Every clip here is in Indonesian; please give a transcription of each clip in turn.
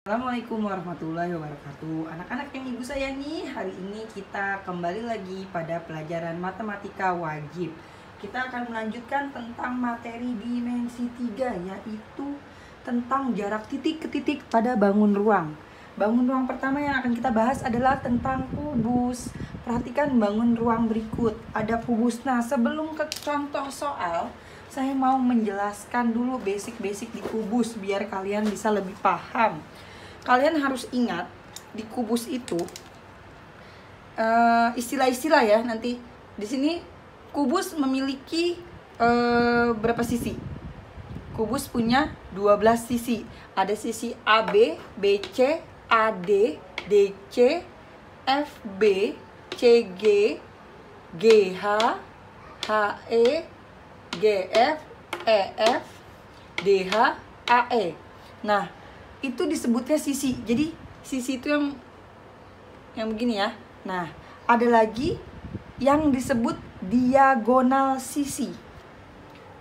Assalamualaikum warahmatullahi wabarakatuh. Anak-anak yang ibu sayangi, hari ini kita kembali lagi pada pelajaran matematika wajib. Kita akan melanjutkan tentang materi dimensi 3, yaitu tentang jarak titik ke titik pada bangun ruang. Bangun ruang pertama yang akan kita bahas adalah tentang kubus. Perhatikan bangun ruang berikut, ada kubus. Nah, sebelum ke contoh soal, saya mau menjelaskan dulu basic-basic di kubus biar kalian bisa lebih paham. Kalian harus ingat di kubus itu istilah-istilah ya. Nanti di sini kubus memiliki berapa sisi? Kubus punya 12 sisi. Ada sisi AB, BC, AD, DC, FB, CG, GH, HE, GF, EF, DH, AE. Nah, itu disebutnya sisi. Jadi sisi itu yang begini ya. Nah, ada lagi yang disebut diagonal sisi.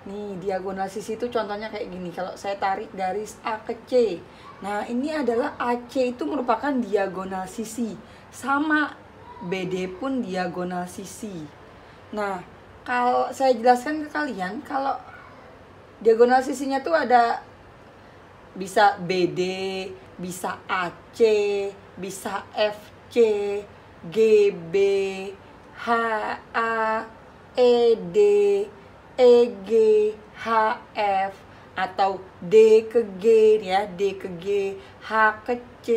Nih, diagonal sisi itu contohnya kayak gini. Kalau saya tarik garis A ke C. Nah, ini adalah AC itu merupakan diagonal sisi. Sama BD pun diagonal sisi. Nah, kalau saya jelaskan ke kalian, kalau diagonal sisinya tuh ada bisa BD, bisa AC, bisa FC, GB, HA, ED, EG, HF, atau D ke G ya, D ke G, H ke C.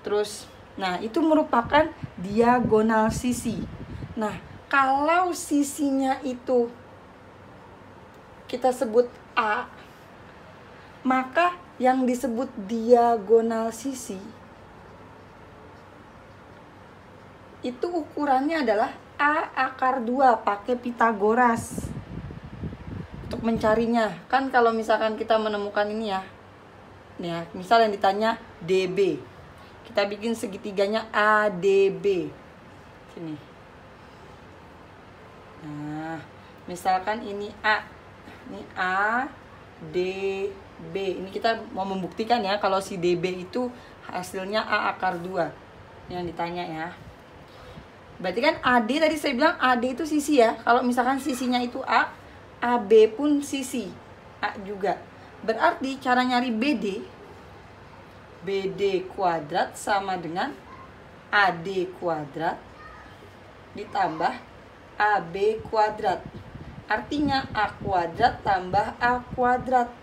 Terus, nah itu merupakan diagonal sisi. Nah, kalau sisinya itu kita sebut A, maka yang disebut diagonal sisi itu ukurannya adalah A akar 2 pakai Pitagoras. Untuk mencarinya, kan kalau misalkan kita menemukan ini ya. Nih ya, misal yang ditanya DB. Kita bikin segitiganya ADB. Sini. Nah, misalkan ini A. Ini A, D, B. Ini kita mau membuktikan ya kalau si DB itu hasilnya A akar 2 yang ditanya ya. Berarti kan AD tadi saya bilang AD itu sisi ya. Kalau misalkan sisinya itu A, AB pun sisi A juga. Berarti cara nyari BD, BD kuadrat sama dengan AD kuadrat ditambah AB kuadrat. Artinya A kuadrat tambah A kuadrat.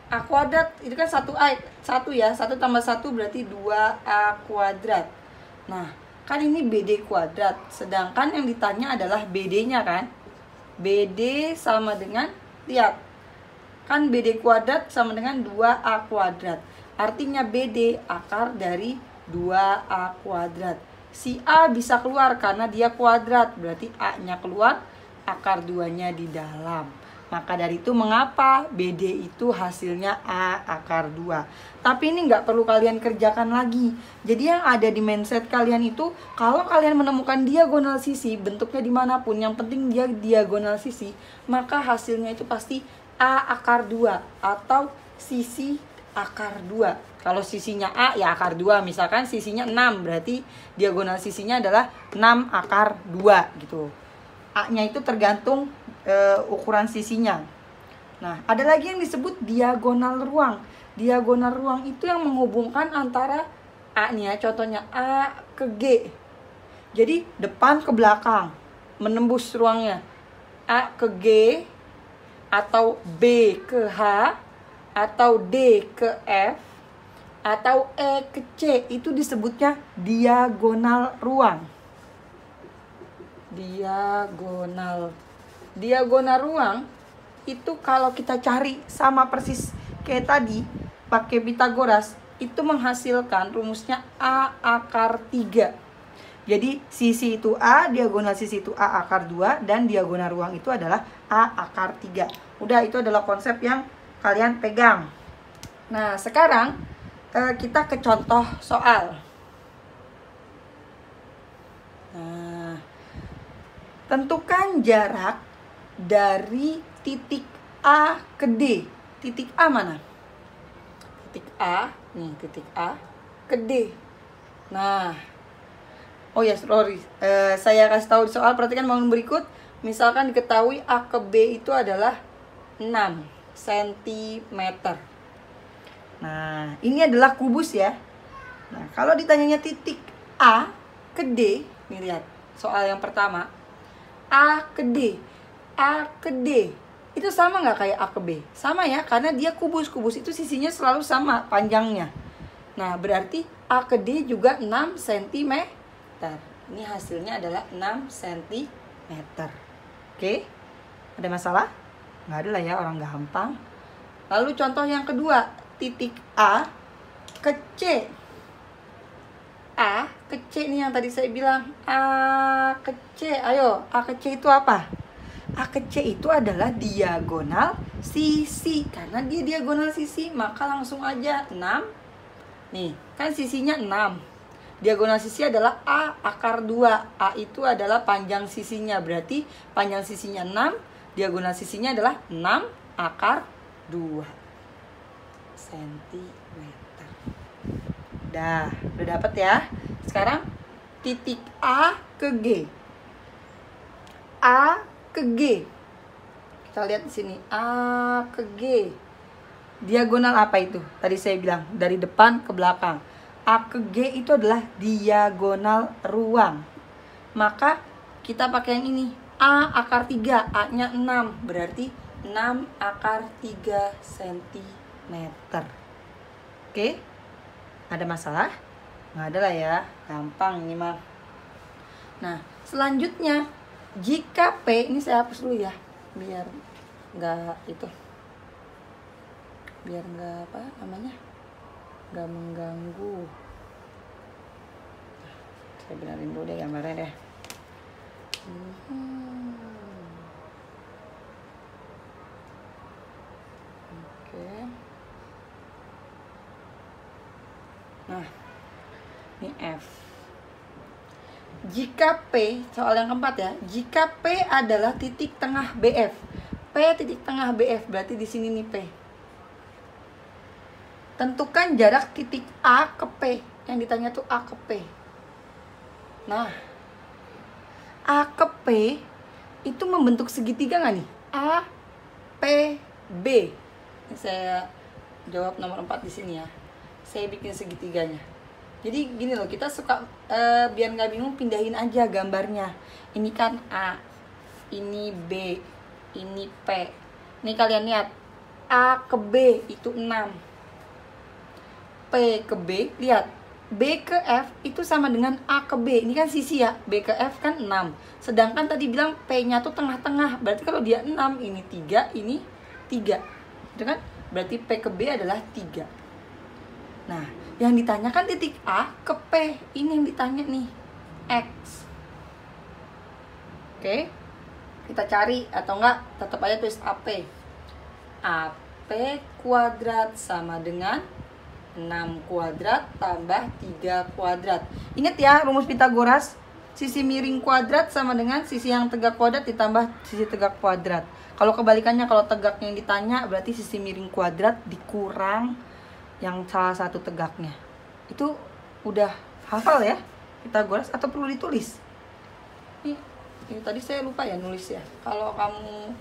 A kuadrat itu kan 1A, 1 ya, 1 tambah 1 berarti 2A kuadrat. Nah, kan ini BD kuadrat, sedangkan yang ditanya adalah BD-nya kan. BD sama dengan, lihat, kan BD kuadrat sama dengan 2A kuadrat. Artinya BD akar dari 2A kuadrat. Si A bisa keluar karena dia kuadrat, berarti A-nya keluar, akar 2-nya di dalam. Maka dari itu mengapa BD itu hasilnya A akar 2. Tapi ini nggak perlu kalian kerjakan lagi. Jadi yang ada di mindset kalian itu, kalau kalian menemukan diagonal sisi, bentuknya dimanapun, yang penting dia diagonal sisi, maka hasilnya itu pasti A akar 2 atau sisi akar 2. Kalau sisinya A ya akar 2, misalkan sisinya 6, berarti diagonal sisinya adalah 6 akar 2 gitu. A-nya itu tergantung ukuran sisinya. Nah, ada lagi yang disebut diagonal ruang. Diagonal ruang itu yang menghubungkan antara A nih ya, contohnya A ke G. Jadi depan ke belakang, menembus ruangnya. A ke G, atau B ke H, atau D ke F, atau E ke C. Itu disebutnya diagonal ruang. Diagonal ruang itu kalau kita cari sama persis kayak tadi pakai Pitagoras, itu menghasilkan rumusnya A akar 3. Jadi sisi itu A, diagonal sisi itu A akar 2, dan diagonal ruang itu adalah A akar 3. Udah, itu adalah konsep yang kalian pegang. Nah, sekarang kita ke contoh soal. Nah, tentukan jarak dari titik A ke D. Titik A mana? titik A, nih titik A ke D. Nah, oh ya, sorry, saya kasih tahu di soal, perhatikan bangun berikut. Misalkan diketahui A ke B itu adalah 6 cm. Nah, ini adalah kubus ya. Nah, kalau ditanyanya titik A ke D, nih lihat, soal yang pertama. A ke D, A ke D, itu sama nggak kayak A ke B? Sama ya, karena dia kubus. Kubus itu sisinya selalu sama panjangnya. Nah, berarti A ke D juga 6 cm. Ini hasilnya adalah 6 cm. Oke, ada masalah? Nggak ada lah ya, orang gampang. Lalu contoh yang kedua, titik A ke C. A ke C nih yang tadi saya bilang. A ke C, ayo, A ke C itu apa? A ke C itu adalah diagonal sisi. Karena dia diagonal sisi, maka langsung aja 6. Nih, kan sisinya 6. Diagonal sisi adalah A akar 2. A itu adalah panjang sisinya. Berarti panjang sisinya 6. Diagonal sisinya adalah 6 akar 2 cm. Udah dapet ya. Sekarang titik A ke G. A ke G. Kita lihat di sini. A ke G. Diagonal apa itu? Tadi saya bilang dari depan ke belakang. A ke G itu adalah diagonal ruang. Maka kita pakai yang ini. A akar 3. A-nya 6. Berarti 6 akar 3 cm. Oke? Ada masalah? Nggak ada lah ya. Gampang ini mah. Nah, selanjutnya. Jika P, ini saya hapus dulu ya. Biar nggak itu. Biar nggak apa namanya. Nggak mengganggu. Saya benerin dulu deh gambarnya deh. Oke. Nah, ini F. Jika P, soal yang keempat ya. Jika P adalah titik tengah BF. P titik tengah BF, berarti di sini nih P. Tentukan jarak titik A ke P. Yang ditanya tuh A ke P. Nah, A ke P itu membentuk segitiga nggak nih? A, P, B. Ini saya jawab nomor 4 di sini ya. Saya bikin segitiganya. Jadi gini loh, kita suka biar nggak bingung pindahin aja gambarnya. Ini kan A, ini B, ini P. Ini kalian lihat, A ke B itu 6. P ke B, lihat, B ke F itu sama dengan A ke B. Ini kan sisi ya, B ke F kan 6. Sedangkan tadi bilang P-nya tuh tengah-tengah. Berarti kalau dia 6, ini 3, ini 3. Itu kan? Berarti P ke B adalah 3. Nah, yang ditanya kan titik A ke P. Ini yang ditanya nih, X. Oke, kita cari atau enggak tetap aja tulis AP. AP kuadrat sama dengan 6 kuadrat tambah 3 kuadrat. Ingat ya rumus Pitagoras. Sisi miring kuadrat sama dengan sisi yang tegak kuadrat ditambah sisi tegak kuadrat. Kalau kebalikannya, kalau tegaknya yang ditanya, berarti sisi miring kuadrat dikurang yang salah satu tegaknya. Itu udah hafal ya Pitagoras atau perlu ditulis? Ini tadi saya lupa ya nulis ya. Kalau kamu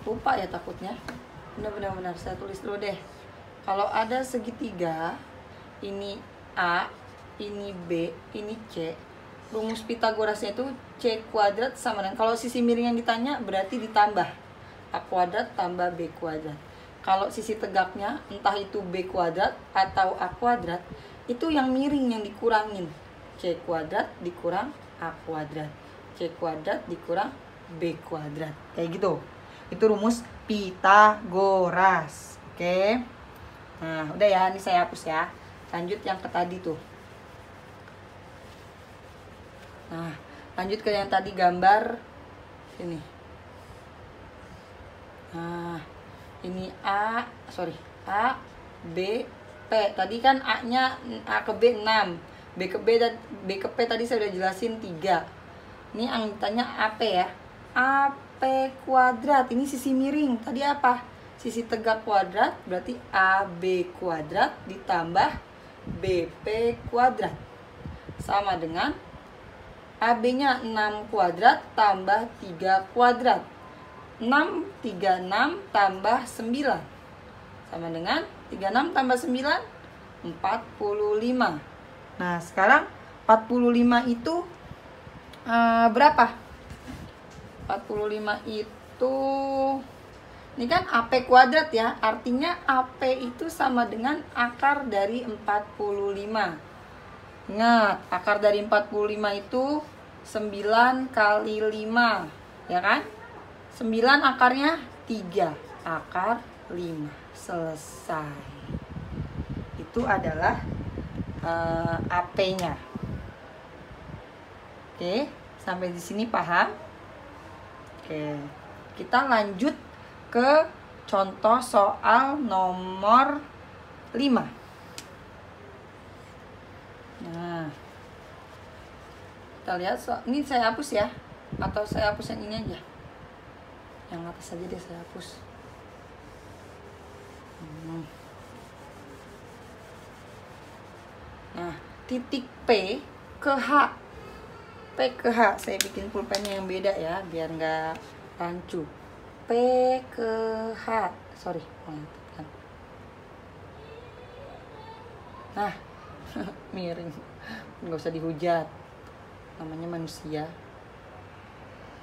lupa ya takutnya. Benar-benar saya tulis dulu deh. Kalau ada segitiga, ini A, ini B, ini C. Rumus Pitagorasnya itu C kuadrat sama dengan, kalau sisi miring yang ditanya berarti ditambah A kuadrat tambah B kuadrat. Kalau sisi tegaknya, entah itu B kuadrat atau A kuadrat, itu yang miring yang dikurangin. C kuadrat dikurang A kuadrat. C kuadrat dikurang B kuadrat. Kayak gitu. Itu rumus Pitagoras. Oke. Nah, udah ya, ini saya hapus ya. Lanjut yang ke tadi tuh. Nah, lanjut ke yang tadi gambar ini. Nah, ini A, B, P. Tadi kan A-nya A ke B 6. B ke P tadi saya udah jelasin 3. Ini yang ditanya AP ya. AP kuadrat, ini sisi miring. Tadi apa? Sisi tegak kuadrat berarti AB kuadrat ditambah BP kuadrat. Sama dengan AB-nya 6 kuadrat tambah 3 kuadrat. 6, 36 tambah 9. Sama dengan 36 tambah 9, 45. Nah, sekarang 45 itu berapa? 45 itu, ini kan AP kuadrat ya, artinya AP itu sama dengan akar dari 45. Ingat, akar dari 45 itu 9 kali 5, ya kan? 9 akarnya 3, akar 5. Selesai. Itu adalah AP-nya. Oke, sampai di sini paham? Oke, kita lanjut ke contoh soal nomor 5. Nah, kita lihat ini saya hapus ya, atau saya hapus yang ini aja, yang atas saja deh saya hapus. Nah, titik P ke H. P ke H, saya bikin pulpennya yang beda ya, biar nggak rancu. P ke H, sorry, kan. Nah, miring, nggak usah dihujat, namanya manusia.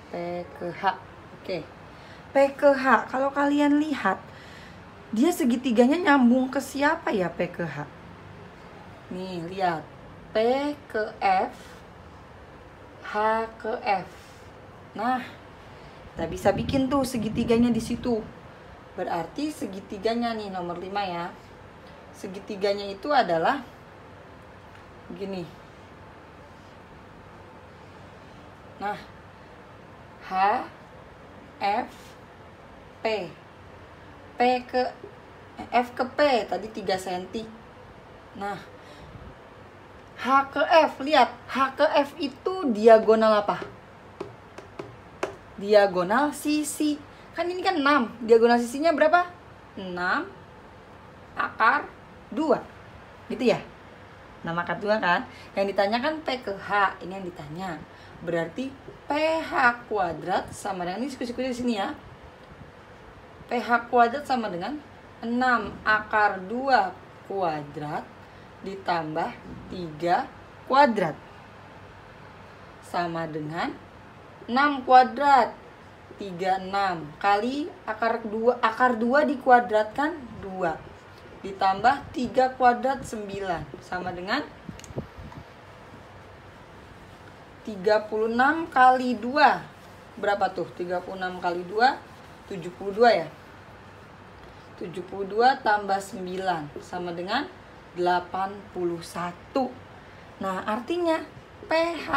P ke H, oke. P ke H, kalau kalian lihat, dia segitiganya nyambung ke siapa ya P ke H? Nih, lihat. P ke F, H ke F. Nah, kita bisa bikin tuh segitiganya di situ. Berarti segitiganya nih nomor 5 ya. Segitiganya itu adalah begini. Nah, H, F, P. P ke F ke P tadi 3 cm. Nah, H ke F, lihat. H ke F itu diagonal apa? Diagonal sisi. Kan ini kan 6. Diagonal sisinya berapa? 6 akar 2. Gitu ya? 6 akar 2 kan? Yang ditanyakan P ke H. Ini yang ditanya. Berarti PH kuadrat sama dengan, ini siku-siku di sini ya. PH kuadrat sama dengan 6 akar 2 kuadrat ditambah 3 kuadrat. Sama dengan 6 kuadrat. 36 kali akar 2 dikuadratkan 2. Ditambah 3 kuadrat 9. Sama dengan 36 kali 2. Berapa tuh? 36 kali 2, 72 ya. 72 tambah 9 sama dengan 81. Nah, artinya PH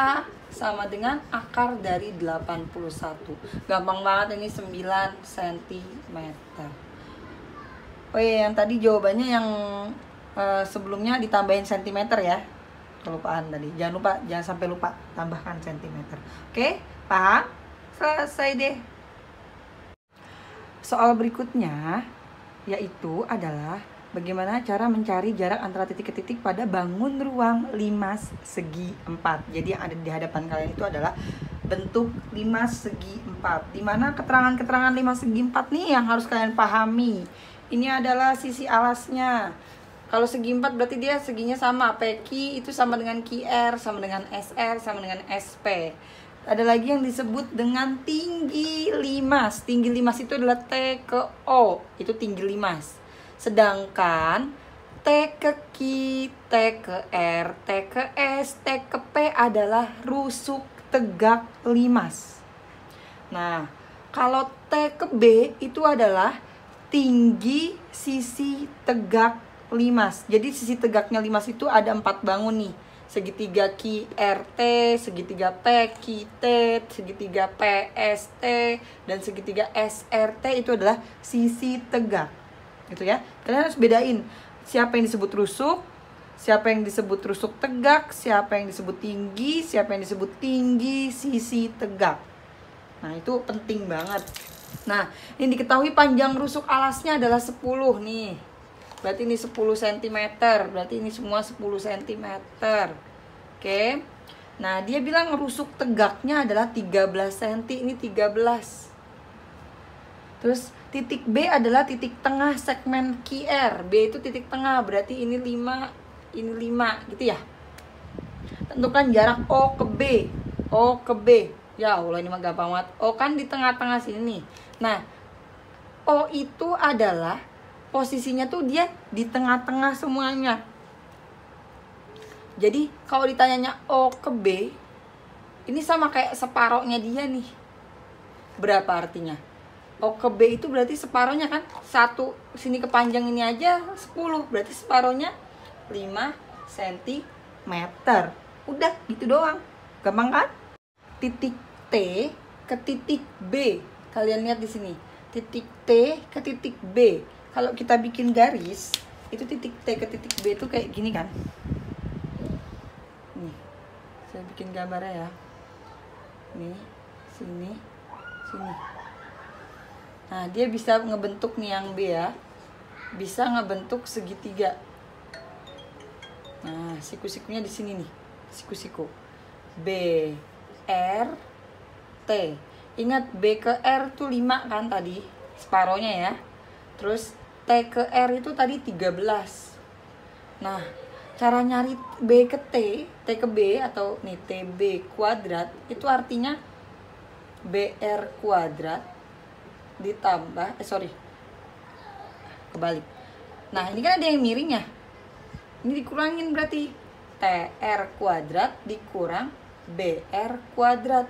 sama dengan akar dari 81. Gampang banget ini, 9 cm. Oh iya, yang tadi jawabannya yang sebelumnya ditambahin cm ya. Kelupaan tadi. Jangan lupa, jangan sampai lupa tambahkan cm. Oke, paham? Selesai deh. Soal berikutnya yaitu adalah bagaimana cara mencari jarak antara titik ke titik pada bangun ruang 5 segi 4. Jadi yang ada di hadapan kalian itu adalah bentuk 5 segi 4. Dimana keterangan-keterangan 5 segi 4 nih yang harus kalian pahami. Ini adalah sisi alasnya. Kalau segi 4 berarti dia seginya sama. PQ itu sama dengan QR, sama dengan SR, sama dengan SP. Ada lagi yang disebut dengan tinggi limas. Tinggi limas itu adalah T ke O. Itu tinggi limas. Sedangkan T ke Q, T ke R, T ke S, T ke P adalah rusuk tegak limas. Nah, kalau T ke B itu adalah tinggi sisi tegak limas. Jadi sisi tegaknya limas itu ada 4 bangun nih. Segitiga QRT, segitiga PQT, segitiga PST, dan segitiga SRT itu adalah sisi tegak. Gitu ya. Kalian harus bedain siapa yang disebut rusuk, siapa yang disebut rusuk tegak, siapa yang disebut tinggi, siapa yang disebut tinggi sisi tegak. Nah, itu penting banget. Nah, ini diketahui panjang rusuk alasnya adalah 10 nih. Berarti ini 10 cm. Berarti ini semua 10 cm. Oke. Nah, dia bilang rusuk tegaknya adalah 13 cm. Ini 13. Terus titik B adalah titik tengah segmen QR. B itu titik tengah. Berarti ini 5, ini 5 gitu ya. Tentukan jarak O ke B. O ke B. Ya Allah, ini mah gampang banget. O kan di tengah-tengah sini nih. Nah, O itu adalah posisinya tuh dia di tengah-tengah semuanya. Jadi kalau ditanyanya O ke B, ini sama kayak separohnya dia nih. Berapa artinya? O ke B itu berarti separohnya kan. Satu sini kepanjang ini aja 10. Berarti separohnya 5 cm. Udah gitu doang. Gampang kan? Titik T ke titik B. Kalian lihat di sini. Titik T ke titik B. Kalau kita bikin garis, itu titik T ke titik B itu kayak gini kan. Nih, saya bikin gambarnya ya. Nih, sini, sini. Nah, dia bisa ngebentuk nih yang B ya. Bisa ngebentuk segitiga. Nah, siku-sikunya di sini nih. Siku-siku. B, R, T. Ingat B ke R tuh 5 kan tadi. Separohnya ya. Terus T ke R itu tadi 13. Nah, cara nyari B ke T ke B atau nih TB kuadrat itu artinya BR kuadrat ditambah kebalik. Nah, ini kan ada yang miring ya. Ini dikurangin berarti TR kuadrat dikurang BR kuadrat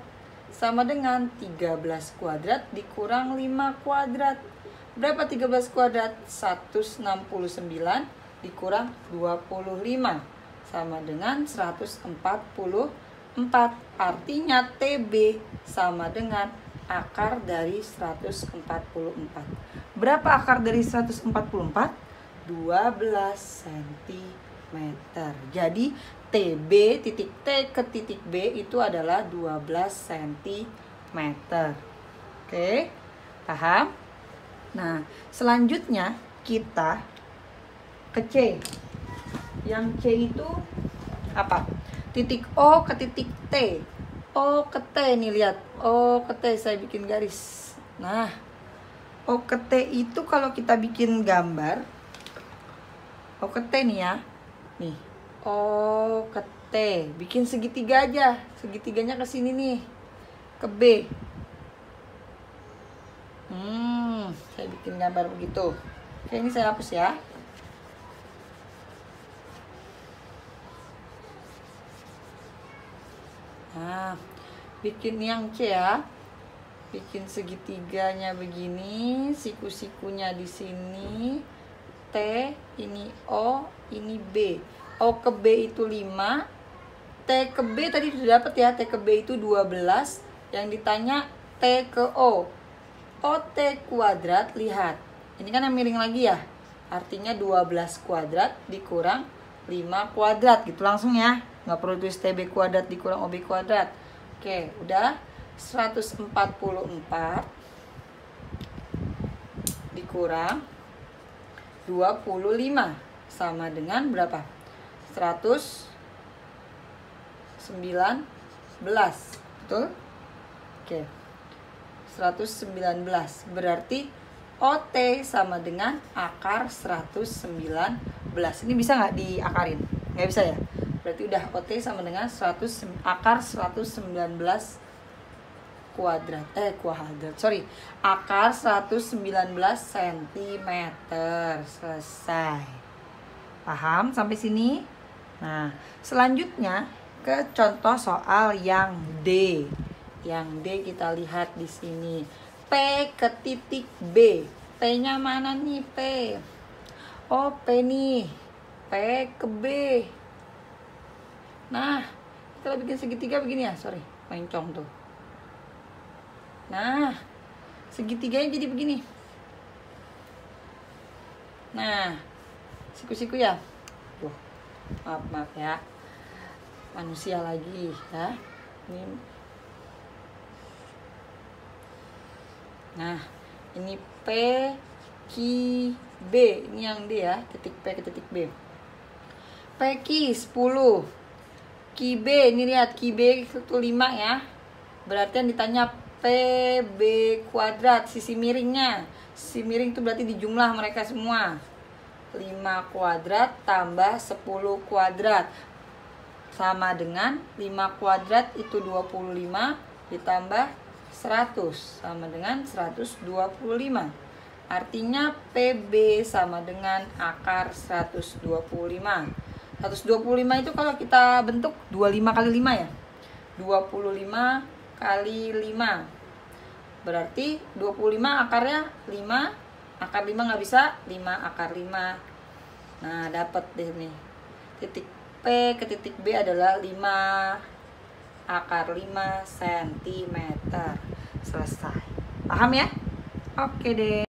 sama dengan 13 kuadrat dikurang 5 kuadrat. Berapa 13 kuadrat? 169 dikurang 25 sama dengan 144. Artinya TB sama dengan akar dari 144. Berapa akar dari 144? 12 cm. Jadi TB titik T ke titik B itu adalah 12 cm. Oke, paham? Nah, selanjutnya kita ke C. Yang C itu apa? Titik O ke titik T. O ke T nih, lihat. O ke T saya bikin garis. Nah, O ke T itu kalau kita bikin gambar, O ke T nih ya. Nih, O ke T. Bikin segitiga aja. Segitiganya ke sini nih. Ke B. Saya bikin gambar begitu. Oke, ini saya hapus ya. Nah, bikin yang C ya. Bikin segitiganya begini, siku-sikunya di sini. T, ini O, ini B. O ke B itu 5. T ke B tadi sudah dapat ya. T ke B itu 12. Yang ditanya T ke O. OT kuadrat, lihat. Ini kan yang miring lagi ya. Artinya 12 kuadrat dikurang 5 kuadrat gitu langsung ya. Nggak perlu tulis TB kuadrat dikurang OB kuadrat. Oke, udah. 144 dikurang 25 sama dengan berapa? 119. Betul? Oke. 119 berarti OT sama dengan akar 119. Ini bisa nggak diakarin? Nggak bisa ya? Berarti udah OT sama dengan akar 119 kuadrat. Akar 119 cm. Selesai. Paham sampai sini? Nah, selanjutnya ke contoh soal yang D. Yang D kita lihat di sini. P ke titik B. P-nya mana nih P? Oh, P nih. P ke B. Nah, kita bikin segitiga begini ya. Mencong tuh. Nah, segitiganya jadi begini. Nah, siku-siku ya. Maaf ya. Manusia lagi ya. Ini. Nah, Ini P, Q, B. Ini yang D ya, titik P ke titik B. PQ 10. QB, ini lihat QB itu 5 ya. Berarti yang ditanya PB kuadrat, sisi miringnya. Sisi miring itu berarti dijumlah mereka semua. 5 kuadrat tambah 10 kuadrat sama dengan 5 kuadrat itu 25 ditambah 100 sama dengan 125. Artinya PB sama dengan akar 125. 125 itu kalau kita bentuk 25 kali 5 ya. 25 kali 5. Berarti 25 akarnya 5. Akar 5 nggak bisa, 5 akar 5. Nah, dapat deh nih. Titik P ke titik B adalah 5 akar 5 cm. Selesai. Paham ya? Oke deh.